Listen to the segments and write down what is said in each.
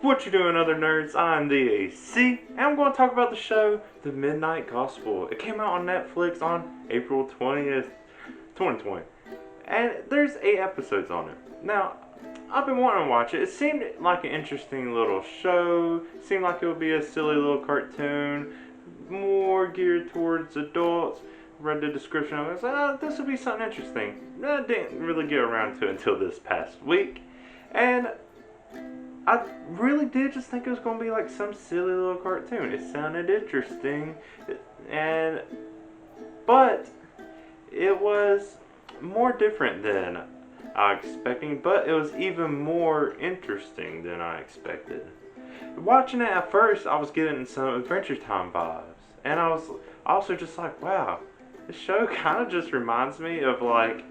What you doing, other nerds? I'm the AC, and I'm going to talk about the show The Midnight Gospel. It came out on Netflix on April 20th, 2020, and there's 8 episodes on it. Now, I've been wanting to watch it. It seemed like an interesting little show. It seemed like it would be a silly little cartoon, more geared towards adults. Read the description of it. I was like, oh, this would be something interesting. I didn't really get around to it until this past week, and I really did just think it was going to be like some silly little cartoon. It sounded interesting, but it was more different than I expecting, but it was even more interesting than I expected. Watching it at first, I was getting some Adventure Time vibes, and I was also just like, wow, this show kind of just reminds me of like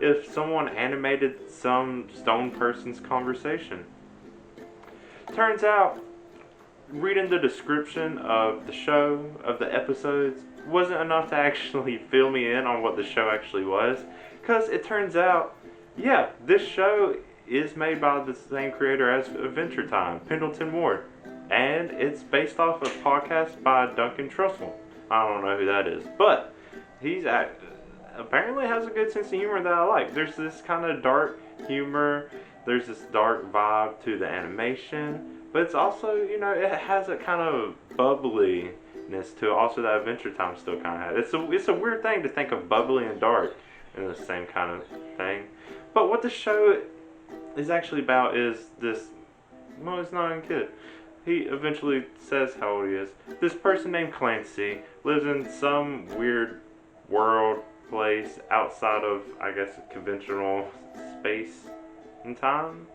if someone animated some stone person's conversation. Turns out, reading the description of the show, of the episodes, wasn't enough to actually fill me in on what the show actually was. Because it turns out, yeah, this show is made by the same creator as Adventure Time, Pendleton Ward. And it's based off a podcast by Duncan Trussell. I don't know who that is. But he's apparently has a good sense of humor that I like. There's this kind of dark humor. There's this dark vibe to the animation, but it's also, it has a kind of bubbliness to it. Also, that Adventure Time still kind of has. It's a weird thing to think of bubbly and dark in the same kind of thing. But what the show is actually about is this, well, it's not a kid. He eventually says how old he is. This person named Clancy lives in some weird world place outside of, I guess, conventional space in time,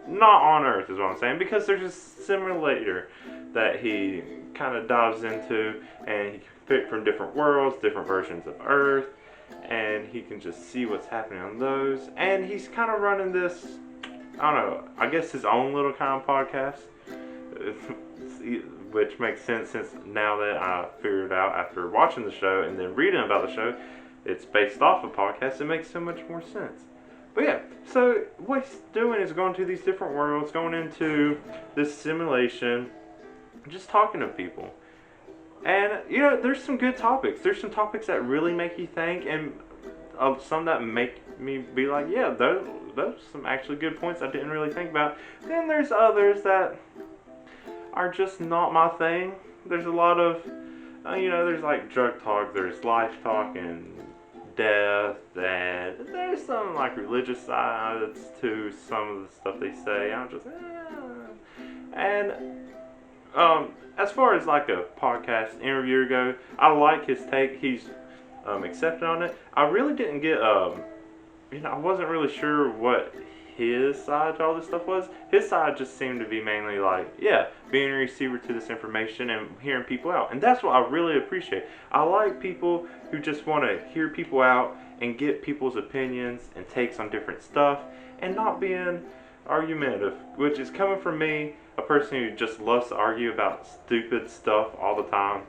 not on Earth is what I'm saying, because there's a simulator that he kind of dives into, and he can pick from different worlds, different versions of Earth, and he can just see what's happening on those. And he's kind of running this, I don't know, I guess his own little kind of podcast, which makes sense since now that I figured out after watching the show and then reading about the show, it's based off a podcast. It makes so much more sense. But yeah, so what he's doing is going to these different worlds, going into this simulation, just talking to people. And, there's some good topics. There's some topics that really make you think, and some that make me be like, yeah, those are some actually good points I didn't really think about. Then there's others that are just not my thing. There's a lot of, there's like drug talk, there's life talk, and death, and there's some like religious sides to some of the stuff they say. I'm just and as far as like a podcast interviewer go, I like his take. He's accepted on it. I really didn't get I wasn't really sure what his side to all this stuff was. His side just seemed to be mainly like, yeah, being a receiver to this information and hearing people out. And that's what I really appreciate. I like people who just want to hear people out and get people's opinions and takes on different stuff and not being argumentative, which is coming from me, a person who just loves to argue about stupid stuff all the time.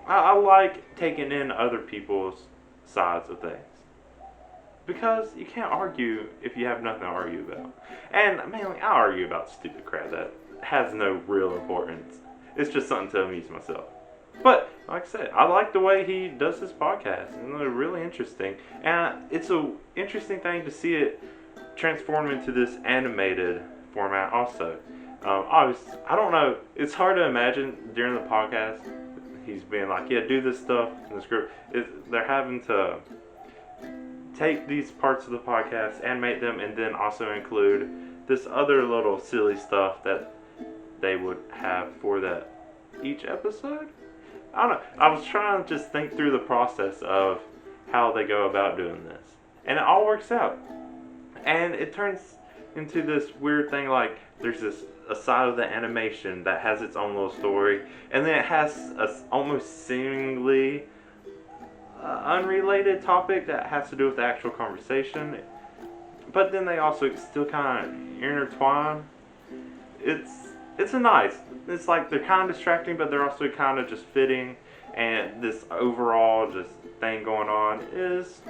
I like taking in other people's sides of things. Because you can't argue if you have nothing to argue about. And mainly, I argue about stupid crap that has no real importance. It's just something to amuse myself. But, like I said, I like the way he does his podcast. And they're really interesting. And it's an interesting thing to see it transform into this animated format also. Obviously, I don't know. It's hard to imagine during the podcast, he's being like, yeah, do this stuff in the script. They're having to take these parts of the podcast, animate them, and then also include this other little silly stuff that they would have for that each episode. I don't know. I was trying to just think through the process of how they go about doing this. And it all works out. And it turns into this weird thing like there's a side of the animation that has its own little story, and then it has a almost seemingly unrelated topic that has to do with the actual conversation, but then they also still kind of intertwine. It's it's like they're kind of distracting, but they're also kind of just fitting, and this overall just thing going on is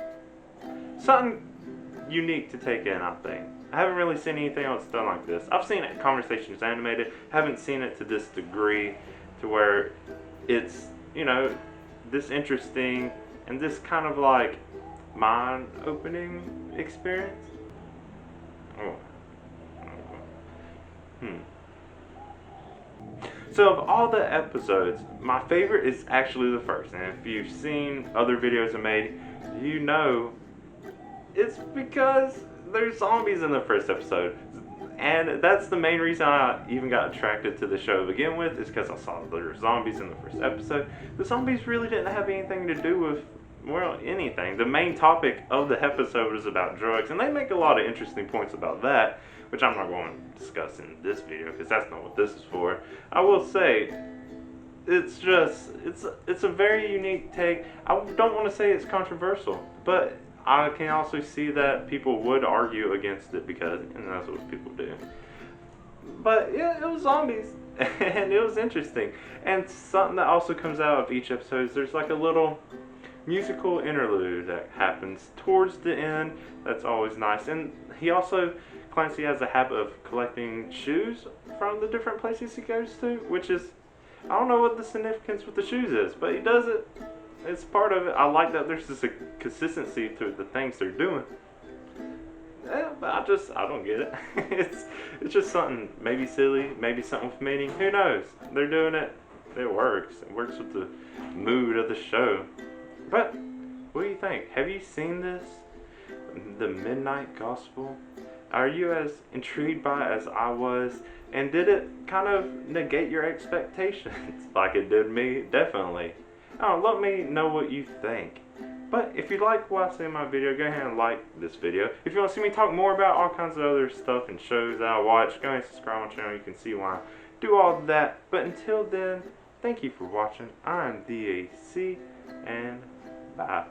something unique to take in, I think. I haven't really seen anything else done like this. I've seen Conversations animated, haven't seen it to this degree, to where it's, you know, this interesting and this kind of like mind-opening experience. Oh. So of all the episodes, my favorite is actually the first. And if you've seen other videos I made, you know it's because there's zombies in the first episode. And that's the main reason I even got attracted to the show to begin with, is because I saw there were zombies in the first episode. The zombies really didn't have anything to do with, well, anything. The main topic of the episode was about drugs, and they make a lot of interesting points about that, which I'm not going to discuss in this video because that's not what this is for. I will say, it's just, it's a very unique take. I don't want to say it's controversial, but I can also see that people would argue against it because, and that's what people do. But yeah, it was zombies, and it was interesting. And something that also comes out of each episode is there's like a little musical interlude that happens towards the end. That's always nice. And Clancy has a habit of collecting shoes from the different places he goes to, which is, I don't know what the significance with the shoes is, but he does it. It's part of it. I like that there's just a consistency to the things they're doing. Yeah, but I don't get it. It's just something maybe silly, maybe something with meaning. Who knows? They're doing it. It works. It works with the mood of the show. But what do you think? Have you seen this? The Midnight Gospel? Are you as intrigued by it as I was? And did it kind of negate your expectations like it did me? Definitely. Let me know what you think. But if you like what I say in my video, go ahead and like this video. If you want to see me talk more about all kinds of other stuff and shows that I watch, go ahead and subscribe to my channel. You can see why I do all of that. But until then, thank you for watching. I'm DAC, and bye.